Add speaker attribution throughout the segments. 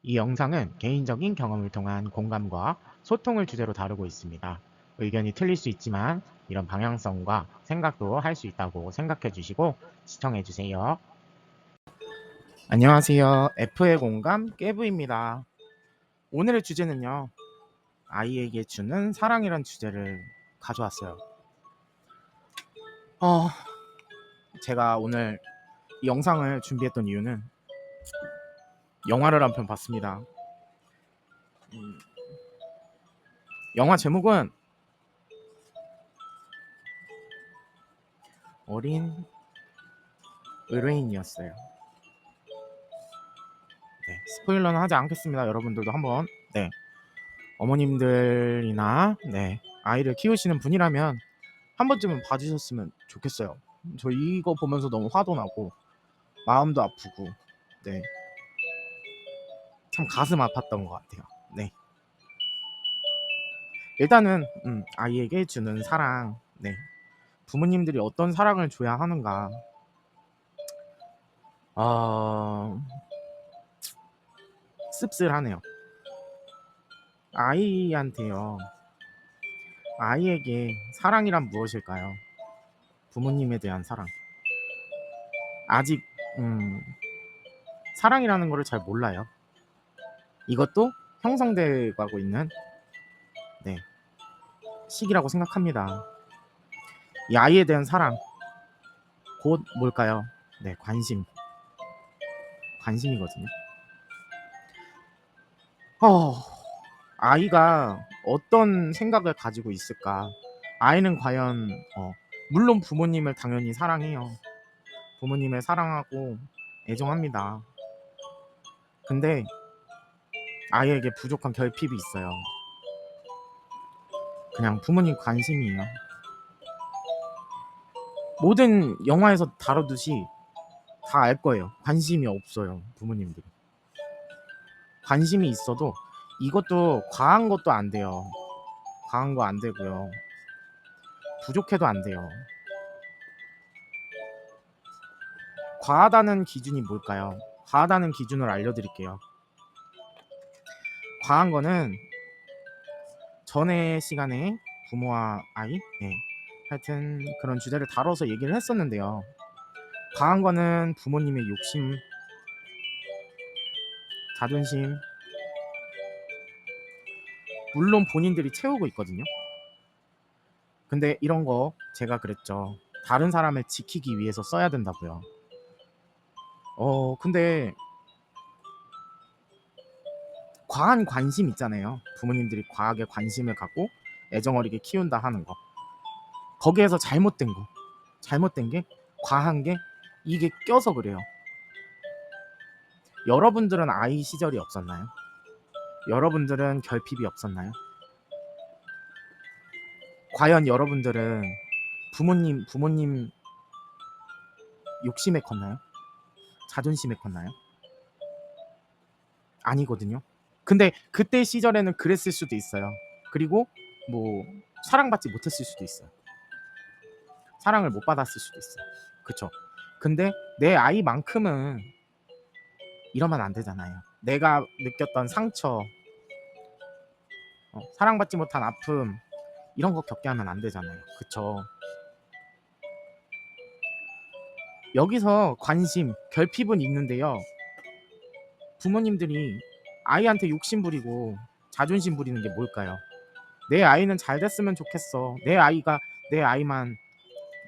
Speaker 1: 이 영상은 개인적인 경험을 통한 공감과 소통을 주제로 다루고 있습니다. 의견이 틀릴 수 있지만 이런 방향성과 생각도 할 수 있다고 생각해 주시고 시청해 주세요. 안녕하세요. F의 공감 깨부입니다. 오늘의 주제는요. 아이에게 주는 사랑이란 주제를 가져왔어요. 제가 오늘 이 영상을 준비했던 이유는 영화를 한 편 봤습니다. 영화 제목은 어린 의뢰인이었어요. 스포일러는 하지 않겠습니다. 여러분들도 한번 어머님들이나 아이를 키우시는 분이라면 한 번쯤은 봐주셨으면 좋겠어요. 저 이거 보면서 너무 화도 나고 마음도 아프고 참 가슴 아팠던 것 같아요. 일단은 아이에게 주는 사랑, 부모님들이 어떤 사랑을 줘야 하는가. 씁쓸하네요. 아이에게 사랑이란 무엇일까요? 부모님에 대한 사랑. 아직 사랑이라는 거를 잘 몰라요. 이것도 형성돼 가고 있는 시기라고 생각합니다. 이 아이에 대한 사랑, 곧 뭘까요? 관심이거든요. 아이가 어떤 생각을 가지고 있을까? 아이는 과연 물론 부모님을 당연히 사랑해요. 부모님을 사랑하고 애정합니다. 근데 아이에게 부족한 결핍이 있어요. 그냥 부모님 관심이에요. 모든 영화에서 다루듯이 다 알 거예요. 관심이 없어요, 부모님들이. 관심이 있어도 이것도 과한 것도 안 돼요. 과한 거 안 되고요. 부족해도 안 돼요. 과하다는 기준이 뭘까요? 과하다는 기준을 알려드릴게요. 과한 거는 전에 시간에 부모와 아이, 하여튼 그런 주제를 다뤄서 얘기를 했었는데요. 과한 거는 부모님의 욕심, 자존심, 물론 본인들이 채우고 있거든요. 근데 이런 거 제가 그랬죠. 다른 사람을 지키기 위해서 써야 된다고요. 근데 과한 관심 있잖아요. 부모님들이 과하게 관심을 갖고 애정어리게 키운다 하는 거. 거기에서 잘못된 게 과한 게 이게 껴서 그래요. 여러분들은 아이 시절이 없었나요? 여러분들은 결핍이 없었나요? 과연 여러분들은 부모님 욕심에 컸나요? 자존심에 컸나요? 아니거든요. 근데 그때 시절에는 그랬을 수도 있어요. 그리고 뭐 사랑받지 못했을 수도 있어요. 사랑을 못 받았을 수도 있어요. 그쵸? 근데 내 아이만큼은 이러면 안 되잖아요. 내가 느꼈던 상처, 사랑받지 못한 아픔 이런 거 겪게 하면 안 되잖아요. 그쵸? 여기서 관심, 결핍은 있는데요. 부모님들이 아이한테 욕심 부리고 자존심 부리는 게 뭘까요? 내 아이는 잘 됐으면 좋겠어. 내 아이만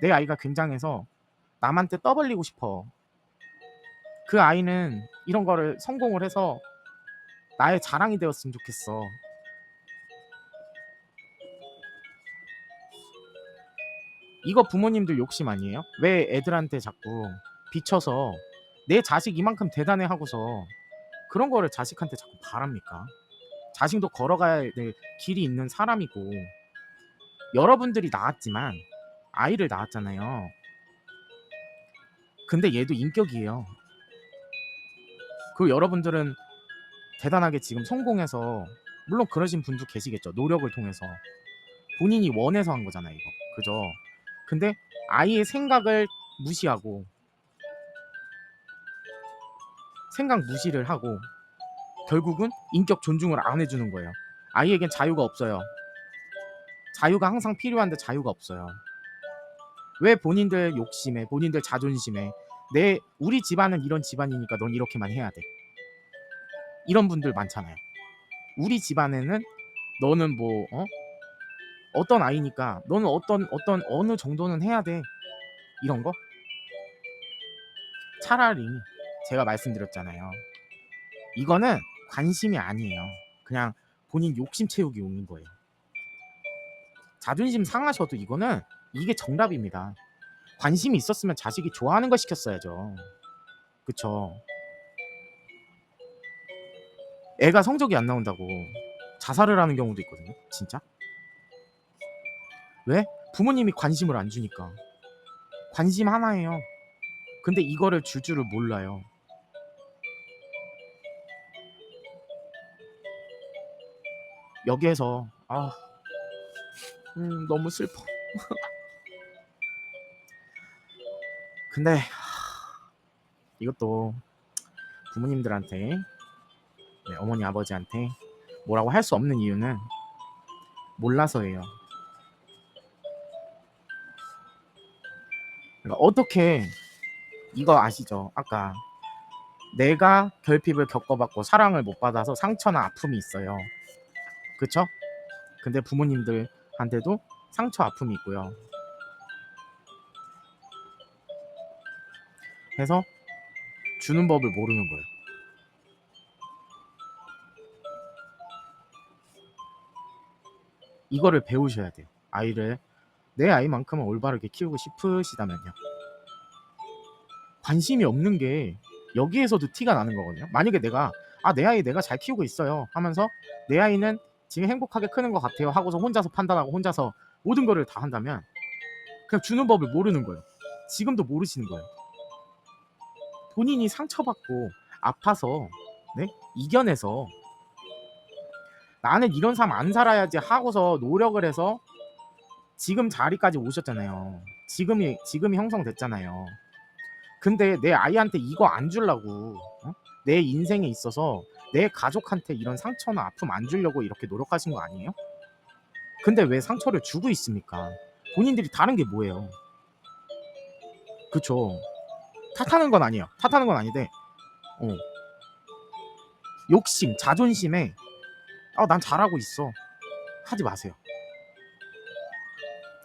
Speaker 1: 내 아이가 굉장해서 남한테 떠벌리고 싶어. 그 아이는 이런 거를 성공을 해서 나의 자랑이 되었으면 좋겠어. 이거 부모님들 욕심 아니에요? 왜 애들한테 자꾸 비춰서 내 자식 이만큼 대단해 하고서 그런 거를 자식한테 자꾸 바랍니까? 자식도 걸어가야 될 길이 있는 사람이고 여러분들이 낳았지만 아이를 낳았잖아요. 근데 얘도 인격이에요. 그리고 여러분들은 대단하게 지금 성공해서 물론 그러신 분도 계시겠죠. 노력을 통해서 본인이 원해서 한 거잖아요, 이거. 그죠? 근데 아이의 생각을 무시하고 생각 무시를 하고 결국은 인격 존중을 안 해주는 거예요. 아이에겐 자유가 없어요. 자유가 항상 필요한데 자유가 없어요. 왜 본인들 욕심에, 본인들 자존심에 우리 집안은 이런 집안이니까 넌 이렇게만 해야 돼. 이런 분들 많잖아요. 우리 집안에는 너는 뭐 어떤 아이니까 너는 어떤 어느 정도는 해야 돼. 이런 거? 차라리 제가 말씀드렸잖아요. 이거는 관심이 아니에요. 그냥 본인 욕심 채우기 용인 거예요. 자존심 상하셔도 이게 정답입니다. 관심이 있었으면 자식이 좋아하는 거 시켰어야죠. 그쵸? 애가 성적이 안 나온다고 자살을 하는 경우도 있거든요. 진짜? 왜? 부모님이 관심을 안 주니까. 관심 하나예요. 근데 이거를 줄 줄을 몰라요. 여기에서 너무 슬퍼. 근데 이것도 부모님들한테, 어머니 아버지한테 뭐라고 할 수 없는 이유는 몰라서예요. 그러니까 어떻게, 이거 아시죠? 아까 내가 결핍을 겪어봤고 사랑을 못 받아서 상처나 아픔이 있어요. 그쵸? 근데 부모님들한테도 상처 아픔이 있고요. 그래서 주는 법을 모르는 거예요. 이거를 배우셔야 돼요. 내 아이만큼은 올바르게 키우고 싶으시다면요. 관심이 없는 게 여기에서도 티가 나는 거거든요. 만약에 내 아이 내가 잘 키우고 있어요 하면서 내 아이는 지금 행복하게 크는 것 같아요 하고서 혼자서 판단하고 혼자서 모든 거를 다 한다면 그냥 주는 법을 모르는 거예요. 지금도 모르시는 거예요. 본인이 상처받고 아파서 이겨내서 나는 이런 삶 안 살아야지 하고서 노력을 해서 지금 자리까지 오셨잖아요. 지금이 형성됐잖아요. 근데 내 아이한테 이거 안 주려고 내 인생에 있어서 내 가족한테 이런 상처나 아픔 안 주려고 이렇게 노력하신 거 아니에요? 근데 왜 상처를 주고 있습니까? 본인들이 다른 게 뭐예요? 그쵸? 탓하는 건 아니에요. 탓하는 건 아닌데 욕심, 자존심에 난 잘하고 있어 하지 마세요.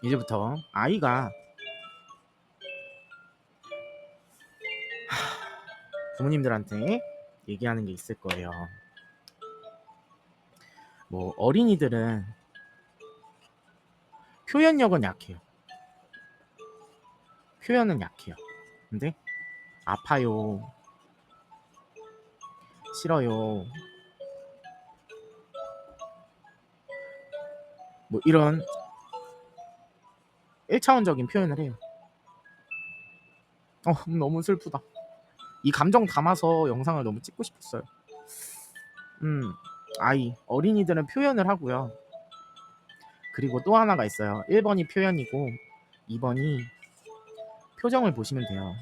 Speaker 1: 이제부터 아이가 부모님들한테 얘기하는 게 있을 거예요. 뭐 어린이들은 표현력은 약해요. 표현은 약해요. 근데 아파요, 싫어요, 뭐 이런 1차원적인 표현을 해요. 너무 슬프다. 이 감정 담아서 영상을 너무 찍고 싶었어요. 어린이들은 표현을 하고요. 그리고 또 하나가 있어요. 1번이 표현이고 2번이 표정을 보시면 돼요.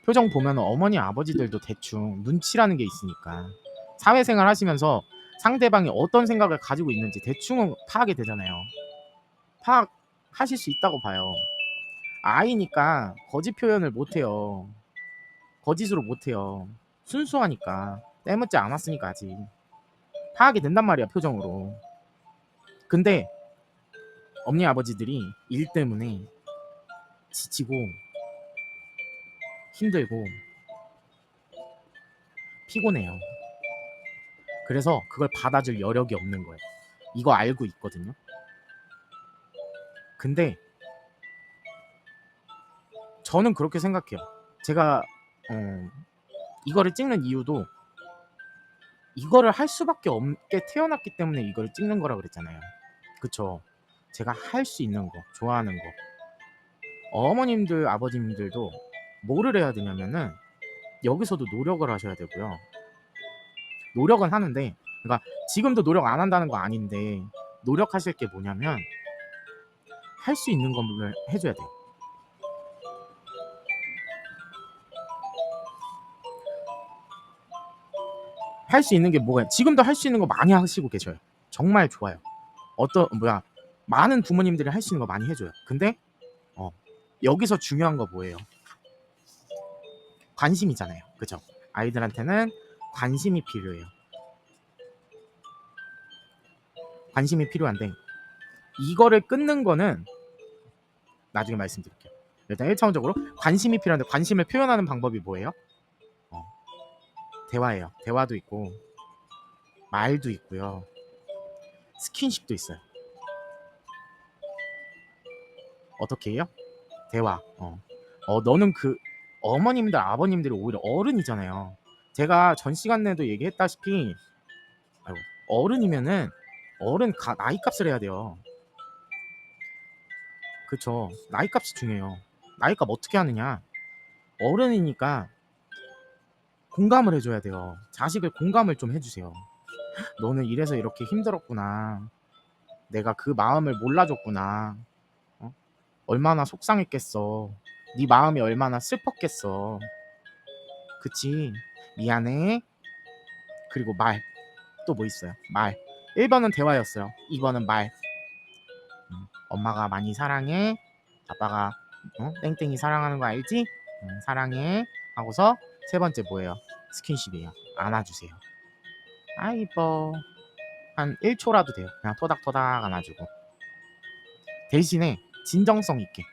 Speaker 1: 표정 보면 어머니 아버지들도 대충 눈치라는 게 있으니까 사회생활 하시면서 상대방이 어떤 생각을 가지고 있는지 대충은 파악이 되잖아요. 파악하실 수 있다고 봐요. 아이니까 거짓 표현을 못해요. 거짓으로 못해요. 순수하니까 때묻지 않았으니까 아직 파악이 된단 말이야, 표정으로. 근데 엄니 아버지들이 일 때문에 지치고 힘들고 피곤해요. 그래서 그걸 받아줄 여력이 없는 거예요. 이거 알고 있거든요. 근데 저는 그렇게 생각해요. 제가 이거를 찍는 이유도 이거를 할 수밖에 없게 태어났기 때문에 이걸 찍는 거라 그랬잖아요. 그쵸? 제가 할 수 있는 거, 좋아하는 거. 어머님들, 아버님들도 뭐를 해야 되냐면은 여기서도 노력을 하셔야 되고요. 노력은 하는데, 그러니까 지금도 노력 안 한다는 거 아닌데 노력하실 게 뭐냐면 할 수 있는 거를 해줘야 돼요. 할 수 있는 게 뭐가 지금도 할 수 있는 거 많이 하시고 계셔요. 정말 좋아요. 많은 부모님들이 할 수 있는 거 많이 해줘요. 근데 여기서 중요한 거 뭐예요? 관심이잖아요. 그죠? 아이들한테는 관심이 필요해요. 관심이 필요한데 이거를 끊는 거는 나중에 말씀드릴게요. 일단 1차원적으로 관심이 필요한데 관심을 표현하는 방법이 뭐예요? 대화예요. 대화도 있고 말도 있고요. 스킨십도 있어요. 어떻게 해요? 대화. 너는 어머님들, 아버님들이 오히려 어른이잖아요. 제가 전 시간 내도 얘기했다시피 어른이면은 나이 값을 해야 돼요. 그쵸. 나이 값이 중요해요. 나이 값 어떻게 하느냐? 어른이니까 공감을 해줘야 돼요. 자식을 공감을 좀 해주세요. 너는 이래서 이렇게 힘들었구나. 내가 그 마음을 몰라줬구나. 얼마나 속상했겠어. 네 마음이 얼마나 슬펐겠어. 그치? 미안해. 그리고 말. 또 뭐 있어요? 말. 1번은 대화였어요. 2번은 말. 엄마가 많이 사랑해. 아빠가 땡땡이 사랑하는 거 알지? 사랑해. 하고서 세 번째 뭐예요? 스킨십이에요. 안아주세요. 아이뻐. 한 1초라도 돼요. 그냥 토닥토닥 안아주고. 대신에 진정성 있게.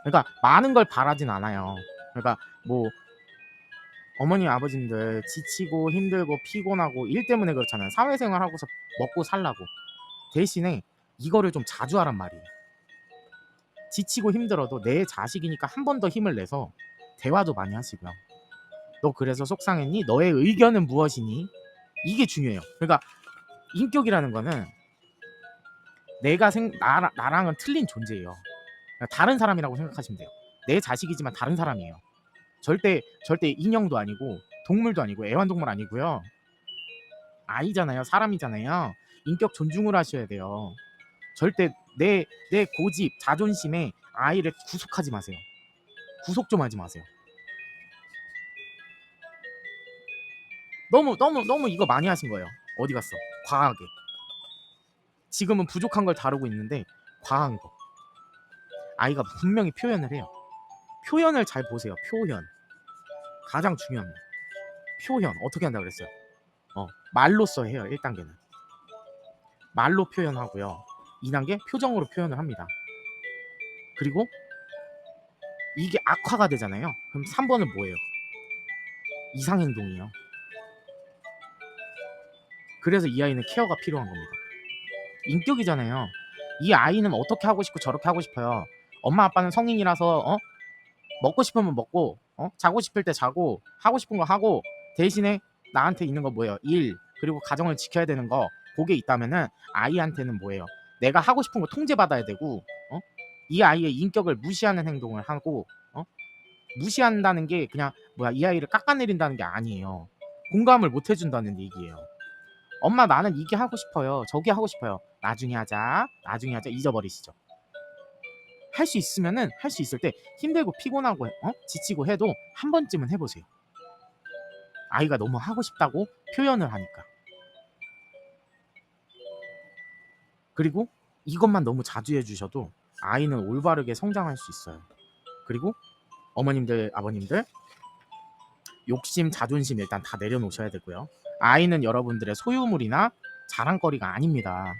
Speaker 1: 그러니까 많은 걸 바라진 않아요. 그러니까 뭐 어머니 아버님들 지치고 힘들고 피곤하고 일 때문에 그렇잖아요. 사회생활 하고서 먹고 살라고. 대신에 이거를 좀 자주 하란 말이에요. 지치고 힘들어도 내 자식이니까 한 번 더 힘을 내서 대화도 많이 하시고요. 너 그래서 속상했니? 너의 의견은 무엇이니? 이게 중요해요. 그러니까 인격이라는 거는 나랑은 틀린 존재예요. 그러니까 다른 사람이라고 생각하시면 돼요. 내 자식이지만 다른 사람이에요. 절대 인형도 아니고 동물도 아니고 애완동물 아니고요. 아이잖아요. 사람이잖아요. 인격 존중을 하셔야 돼요. 절대 내 고집, 자존심에 아이를 구속하지 마세요. 구속 좀 하지 마세요. 너무 이거 많이 하신 거예요. 어디 갔어? 과하게. 지금은 부족한 걸 다루고 있는데 과한 거. 아이가 분명히 표현을 해요. 표현을 잘 보세요. 표현. 가장 중요합니다. 표현. 어떻게 한다 그랬어요? 말로써 해요. 1단계는. 말로 표현하고요. 2단계 표정으로 표현을 합니다. 그리고 이게 악화가 되잖아요. 그럼 3번은 뭐예요? 이상행동이에요. 그래서 이 아이는 케어가 필요한 겁니다. 인격이잖아요. 이 아이는 어떻게 하고 싶고 저렇게 하고 싶어요. 엄마 아빠는 성인이라서 먹고 싶으면 먹고 자고 싶을 때 자고 하고 싶은 거 하고 대신에 나한테 있는 거 뭐예요? 일 그리고 가정을 지켜야 되는 거 그게 있다면은 아이한테는 뭐예요? 내가 하고 싶은 거 통제받아야 되고 이 아이의 인격을 무시하는 행동을 하고 무시한다는 게 그냥 이 아이를 깎아내린다는 게 아니에요. 공감을 못 해준다는 얘기예요. 엄마 나는 이게 하고 싶어요. 저게 하고 싶어요. 나중에 하자. 잊어버리시죠. 할 수 있으면은 할 수 있을 때 힘들고 피곤하고 지치고 해도 한 번쯤은 해보세요. 아이가 너무 하고 싶다고 표현을 하니까. 그리고 이것만 너무 자주 해주셔도 아이는 올바르게 성장할 수 있어요. 그리고 어머님들, 아버님들 욕심, 자존심 일단 다 내려놓으셔야 되고요. 아이는 여러분들의 소유물이나 자랑거리가 아닙니다.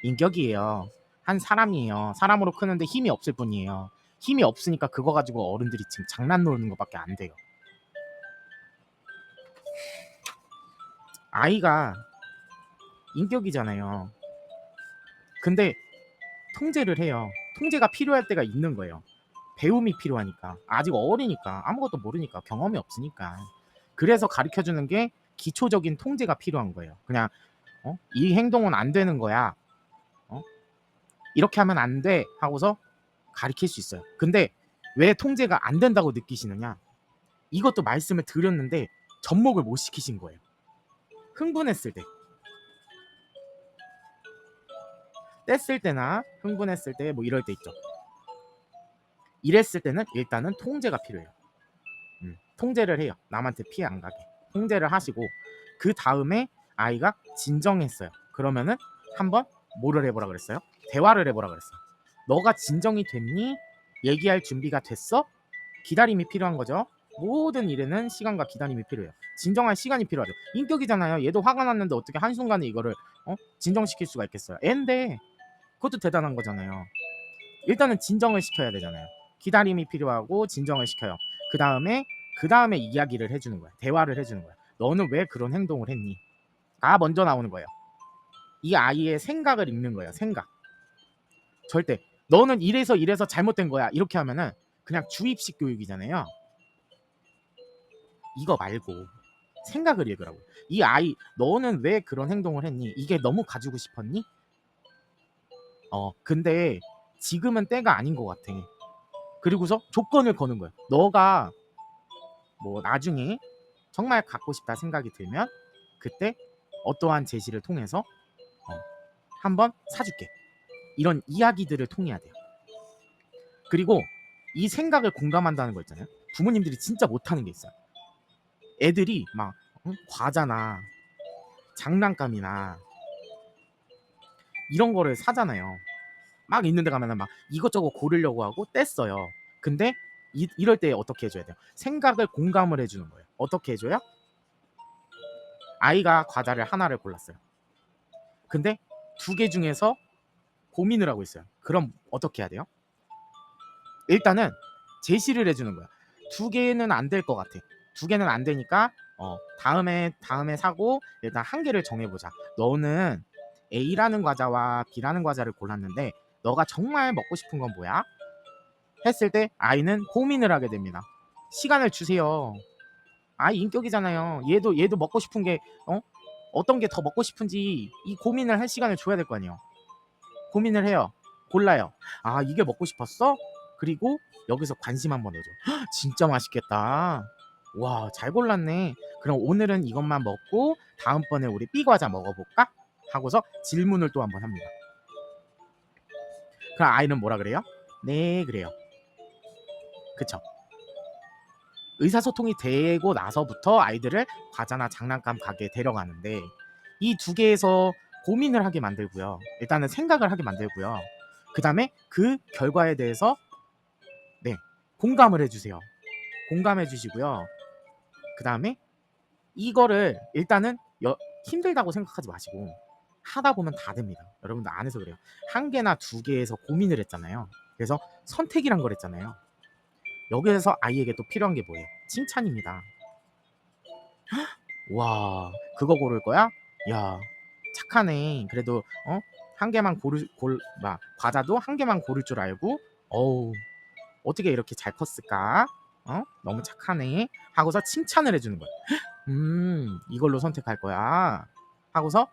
Speaker 1: 인격이에요. 한 사람이에요. 사람으로 크는데 힘이 없을 뿐이에요. 힘이 없으니까 그거 가지고 어른들이 지금 장난 노는 것밖에 안 돼요. 아이가 인격이잖아요. 근데 통제를 해요. 통제가 필요할 때가 있는 거예요. 배움이 필요하니까. 아직 어리니까. 아무것도 모르니까. 경험이 없으니까. 그래서 가르쳐주는 게 기초적인 통제가 필요한 거예요. 그냥 이 행동은 안 되는 거야. 이렇게 하면 안 돼 하고서 가르칠 수 있어요. 근데 왜 통제가 안 된다고 느끼시느냐? 이것도 말씀을 드렸는데 접목을 못 시키신 거예요. 흥분했을 때. 뗐을 때나 흥분했을 때 뭐 이럴 때 있죠. 이랬을 때는 일단은 통제가 필요해요. 통제를 해요. 남한테 피해 안 가게. 통제를 하시고 그 다음에 아이가 진정했어요. 그러면은 한번 뭐를 해보라 그랬어요? 대화를 해보라 그랬어요. 너가 진정이 됐니? 얘기할 준비가 됐어? 기다림이 필요한 거죠. 모든 일에는 시간과 기다림이 필요해요. 진정할 시간이 필요하죠. 인격이잖아요. 얘도 화가 났는데 어떻게 한순간에 이거를 진정시킬 수가 있겠어요. 애인데 그것도 대단한 거잖아요. 일단은 진정을 시켜야 되잖아요. 기다림이 필요하고 진정을 시켜요. 그 다음에 이야기를 해주는 거야. 대화를 해주는 거야. 너는 왜 그런 행동을 했니? 가 먼저 나오는 거예요. 이 아이의 생각을 읽는 거예요. 생각. 절대 너는 이래서 잘못된 거야. 이렇게 하면은 그냥 주입식 교육이잖아요. 이거 말고 생각을 읽으라고. 이 아이 너는 왜 그런 행동을 했니? 이게 너무 가지고 싶었니? 근데 지금은 때가 아닌 것 같아. 그리고서 조건을 거는 거예요. 너가 뭐 나중에 정말 갖고 싶다 생각이 들면 그때 어떠한 제시를 통해서 한번 사줄게. 이런 이야기들을 통해야 돼요. 그리고 이 생각을 공감한다는 거 있잖아요. 부모님들이 진짜 못하는 게 있어요. 애들이 막 과자나 장난감이나 이런 거를 사잖아요. 막 있는 데 가면은 막 이것저것 고르려고 하고 뗐어요. 근데 이럴 때 어떻게 해줘야 돼요? 생각을 공감을 해주는 거예요. 어떻게 해줘요? 아이가 과자를 하나를 골랐어요. 근데 두 개 중에서 고민을 하고 있어요. 그럼 어떻게 해야 돼요? 일단은 제시를 해주는 거야. 두 개는 안 될 것 같아. 두 개는 안 되니까 다음에 사고 일단 한 개를 정해보자. 너는 A라는 과자와 B라는 과자를 골랐는데 너가 정말 먹고 싶은 건 뭐야? 했을 때 아이는 고민을 하게 됩니다. 시간을 주세요. 아이 인격이잖아요. 얘도 먹고 싶은 게 어떤 게 더 먹고 싶은지 이 고민을 할 시간을 줘야 될 거 아니에요. 고민을 해요. 골라요. 아 이게 먹고 싶었어? 그리고 여기서 관심 한번 넣어줘. 진짜 맛있겠다. 와 잘 골랐네. 그럼 오늘은 이것만 먹고 다음번에 우리 B 과자 먹어볼까? 하고서 질문을 또 한번 합니다. 그럼 아이는 뭐라 그래요? 네 그래요. 그쵸? 의사소통이 되고 나서부터 아이들을 과자나 장난감 가게에 데려가는데 이 두 개에서 고민을 하게 만들고요. 일단은 생각을 하게 만들고요. 그 다음에 그 결과에 대해서 네 공감을 해주세요. 공감해 주시고요. 그 다음에 이거를 일단은 힘들다고 생각하지 마시고 하다 보면 다 됩니다. 여러분들 안 해서 그래요. 한 개나 두 개에서 고민을 했잖아요. 그래서 선택이란 걸 했잖아요. 여기에서 아이에게 또 필요한 게 뭐예요? 칭찬입니다. 와 그거 고를 거야? 야 착하네. 그래도 한 개만 과자도 한 개만 고를 줄 알고 어우 어떻게 이렇게 잘 컸을까? 너무 착하네. 하고서 칭찬을 해주는 거야. 이걸로 선택할 거야. 하고서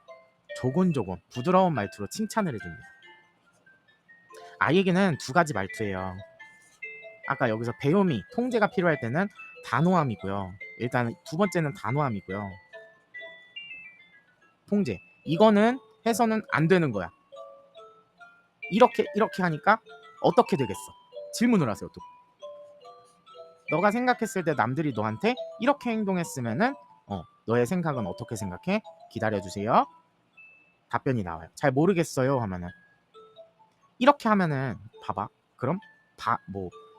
Speaker 1: 조곤조곤 부드러운 말투로 칭찬을 해줍니다. 아이에게는 두 가지 말투예요. 아까 여기서 배움이 통제가 필요할 때는 단호함이고요. 일단 두 번째는 단호함이고요. 통제. 이거는 해서는 안 되는 거야. 이렇게 하니까 어떻게 되겠어? 질문을 하세요. 또. 너가 생각했을 때 남들이 너한테 이렇게 행동했으면은 너의 생각은 어떻게 생각해? 기다려주세요. 답변이 나와요. 잘 모르겠어요 하면은 이렇게 하면은 봐봐. 그럼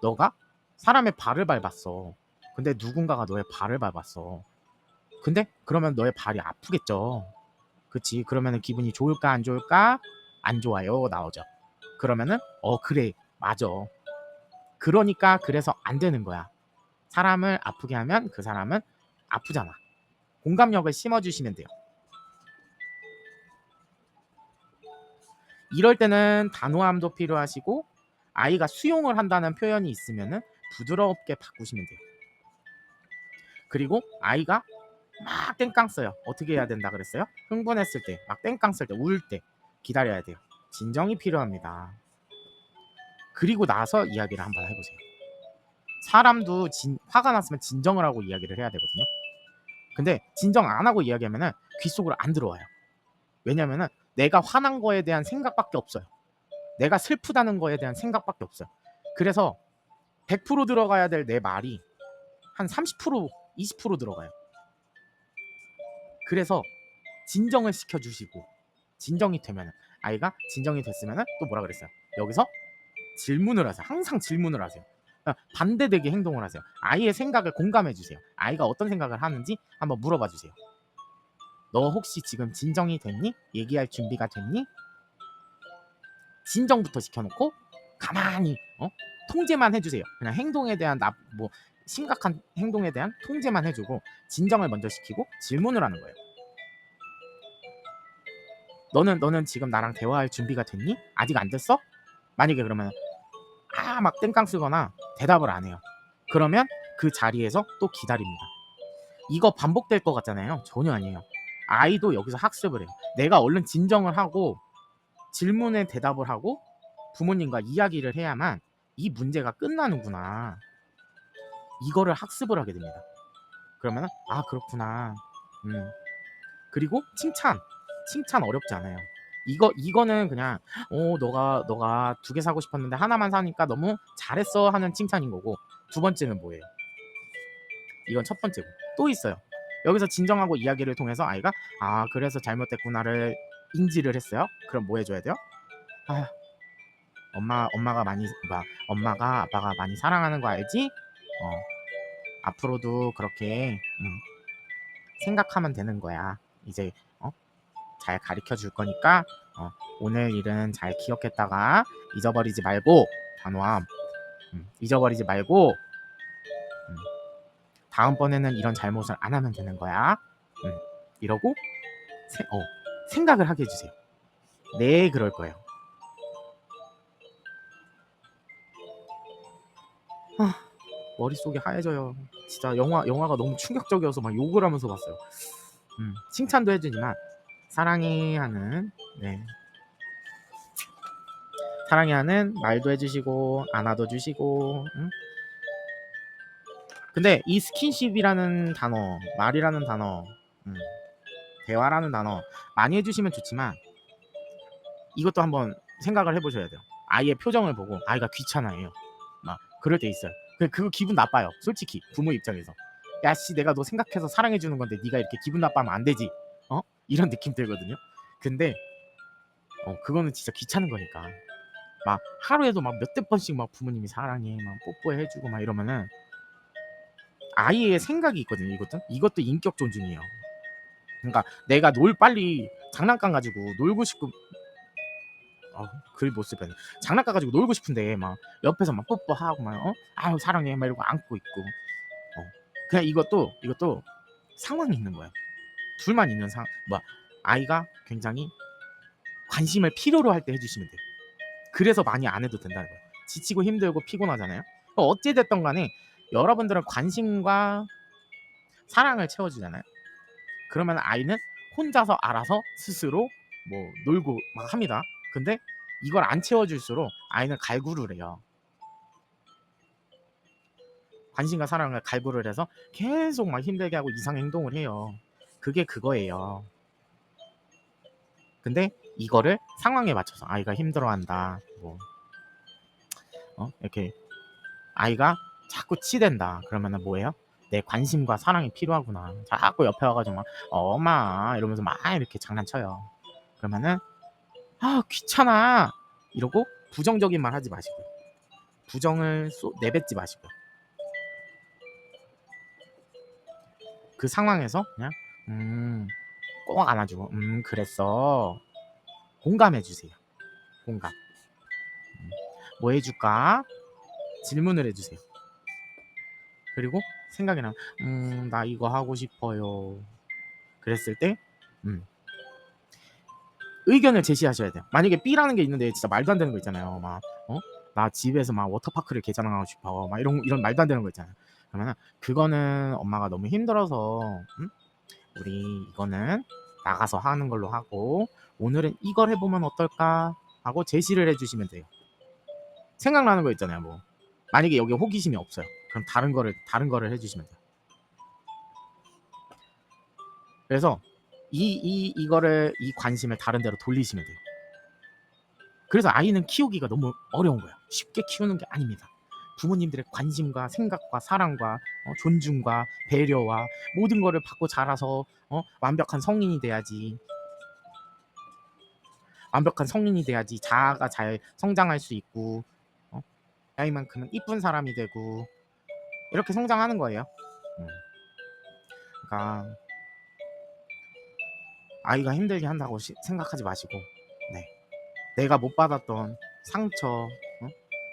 Speaker 1: 너가 사람의 발을 밟았어. 근데 누군가가 너의 발을 밟았어. 근데 그러면 너의 발이 아프겠죠. 그치? 그러면은 기분이 좋을까 안 좋을까? 안 좋아요 나오죠. 그러면은 그래 맞아. 그러니까 그래서 안 되는 거야. 사람을 아프게 하면 그 사람은 아프잖아. 공감력을 심어주시면 돼요. 이럴 때는 단호함도 필요하시고 아이가 수용을 한다는 표현이 있으면은 부드럽게 바꾸시면 돼요. 그리고 아이가 막 땡깡 써요. 어떻게 해야 된다 그랬어요? 흥분했을 때, 막 땡깡 쓸 때, 울 때 기다려야 돼요. 진정이 필요합니다. 그리고 나서 이야기를 한번 해보세요. 사람도 화가 났으면 진정을 하고 이야기를 해야 되거든요. 근데 진정 안 하고 이야기하면은 귀 속으로 안 들어와요. 왜냐면은 내가 화난 거에 대한 생각밖에 없어요. 내가 슬프다는 거에 대한 생각밖에 없어요. 그래서 100% 들어가야 될 내 말이 한 30%, 20% 들어가요. 그래서 진정을 시켜주시고, 진정이 되면, 아이가 진정이 됐으면 또 뭐라 그랬어요? 여기서 질문을 하세요. 항상 질문을 하세요. 반대되게 행동을 하세요. 아이의 생각을 공감해 주세요. 아이가 어떤 생각을 하는지 한번 물어봐 주세요. 너 혹시 지금 진정이 됐니? 얘기할 준비가 됐니? 진정부터 시켜놓고 가만히 통제만 해주세요. 그냥 행동에 대한 심각한 행동에 대한 통제만 해주고 진정을 먼저 시키고 질문을 하는 거예요. 너는 지금 나랑 대화할 준비가 됐니? 아직 안 됐어? 만약에 그러면 막 땡깡 쓰거나 대답을 안 해요. 그러면 그 자리에서 또 기다립니다. 이거 반복될 것 같잖아요. 전혀 아니에요. 아이도 여기서 학습을 해요. 내가 얼른 진정을 하고 질문에 대답을 하고 부모님과 이야기를 해야만 이 문제가 끝나는구나. 이거를 학습을 하게 됩니다. 그러면 그렇구나. 그리고 칭찬 어렵지 않아요. 이거는 그냥 너가 2개 사고 싶었는데 하나만 사니까 너무 잘했어 하는 칭찬인 거고, 두 번째는 뭐예요? 이건 첫 번째고 또 있어요. 여기서 진정하고 이야기를 통해서 아이가 그래서 잘못됐구나를 인지를 했어요. 그럼 뭐 해줘야 돼요? 엄마가 아빠가 많이 사랑하는 거 알지? 앞으로도 그렇게 생각하면 되는 거야. 이제 잘 가르쳐 줄 거니까 오늘 일은 잘 기억했다가 잊어버리지 말고, 단호함. 잊어버리지 말고 다음번에는 이런 잘못을 안 하면 되는 거야. 이러고 생각을 하게 해주세요. 네, 그럴 거예요. 머릿속이 하얘져요. 진짜 영화가 너무 충격적이어서 막 욕을 하면서 봤어요. 칭찬도 해주지만 사랑해 하는 사랑해 하는 말도 해주시고 안아도 주시고. 근데 이 스킨십이라는 단어, 말이라는 단어, 대화라는 단어 많이 해주시면 좋지만 이것도 한번 생각을 해보셔야 돼요. 아이의 표정을 보고 아이가 귀찮아해요. 막 그럴 때 있어요. 그거 기분 나빠요. 솔직히 부모 입장에서. 야씨, 내가 너 생각해서 사랑해주는 건데 네가 이렇게 기분 나빠하면 안 되지. 이런 느낌 들거든요. 근데 그거는 진짜 귀찮은 거니까. 막 하루에도 막 몇백 번씩 막 부모님이 사랑해 막 뽀뽀해 해주고 막 이러면은 아이의 생각이 있거든요. 이것도 인격 존중이에요. 그러니까 내가 빨리 장난감 가지고 놀고 싶고, 글 못 쓰겠네. 장난감 가지고 놀고 싶은데 막 옆에서 막 뽀뽀하고 막 아유 사랑해 막 이러고 안고 있고. 그냥 이것도 상황이 있는 거예요. 둘만 있는 아이가 굉장히 관심을 필요로 할 때 해주시면 돼요. 그래서 많이 안 해도 된다는 거예요. 지치고 힘들고 피곤하잖아요. 어찌 됐던 간에 여러분들은 관심과 사랑을 채워주잖아요. 그러면 아이는 혼자서 알아서 스스로 뭐 놀고 막 합니다. 근데 이걸 안 채워줄수록 아이는 갈구를 해요. 관심과 사랑을 갈구를 해서 계속 막 힘들게 하고 이상 행동을 해요. 그게 그거예요. 근데 이거를 상황에 맞춰서 아이가 힘들어한다. 이렇게 아이가 자꾸 치댄다. 그러면은 뭐예요? 내 관심과 사랑이 필요하구나. 자꾸 옆에 와가지고 막 엄마 이러면서 막 이렇게 장난쳐요. 그러면은 귀찮아 이러고 부정적인 말 하지 마시고요. 부정을 내뱉지 마시고요. 그 상황에서 그냥 꼭 안아주고 그랬어. 공감해 주세요. 공감. 뭐 해줄까? 질문을 해주세요. 그리고 생각이 나면 나 이거 하고 싶어요. 그랬을 때 의견을 제시하셔야 돼요. 만약에 B라는 게 있는데 진짜 말도 안 되는 거 있잖아요. 막 나 집에서 막 워터파크를 개장하고 싶어. 막 이런 말도 안 되는 거 있잖아요. 그러면 그거는 엄마가 너무 힘들어서 우리 이거는 나가서 하는 걸로 하고 오늘은 이걸 해보면 어떨까 하고 제시를 해주시면 돼요. 생각나는 거 있잖아요. 뭐 만약에 여기 호기심이 없어요. 그럼 다른 거를 해주시면 돼요. 그래서 이 관심을 다른 데로 돌리시면 돼요. 그래서 아이는 키우기가 너무 어려운 거예요. 쉽게 키우는 게 아닙니다. 부모님들의 관심과 생각과 사랑과 존중과 배려와 모든 거를 받고 자라서 완벽한 성인이 돼야지. 완벽한 성인이 돼야지 자아가 잘 성장할 수 있고 나이만큼은 이쁜 사람이 되고 이렇게 성장하는 거예요. 그러니까 아이가 힘들게 한다고 생각하지 마시고 네. 내가 못 받았던 상처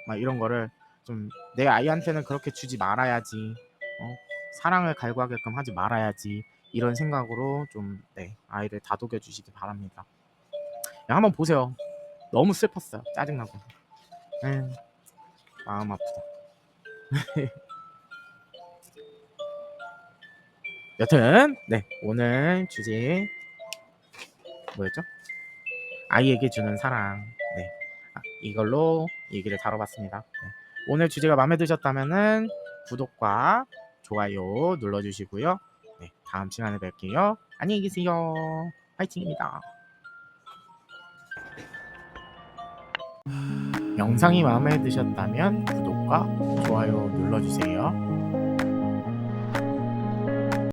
Speaker 1: 막 이런 거를 좀 내 아이한테는 그렇게 주지 말아야지. 사랑을 갈구하게끔 하지 말아야지. 이런 생각으로 좀 아이를 다독여 주시기 바랍니다. 한번 보세요. 너무 슬펐어요. 짜증나고. 마음 아프다. 여튼 오늘 주제 뭐였죠? 아이에게 주는 사랑. 이걸로 얘기를 다뤄봤습니다. 오늘 주제가 마음에 드셨다면은 구독과 좋아요 눌러주시고요. 다음 시간에 뵐게요. 안녕히 계세요. 파이팅입니다. 영상이 마음에 드셨다면 구독과 좋아요 눌러주세요.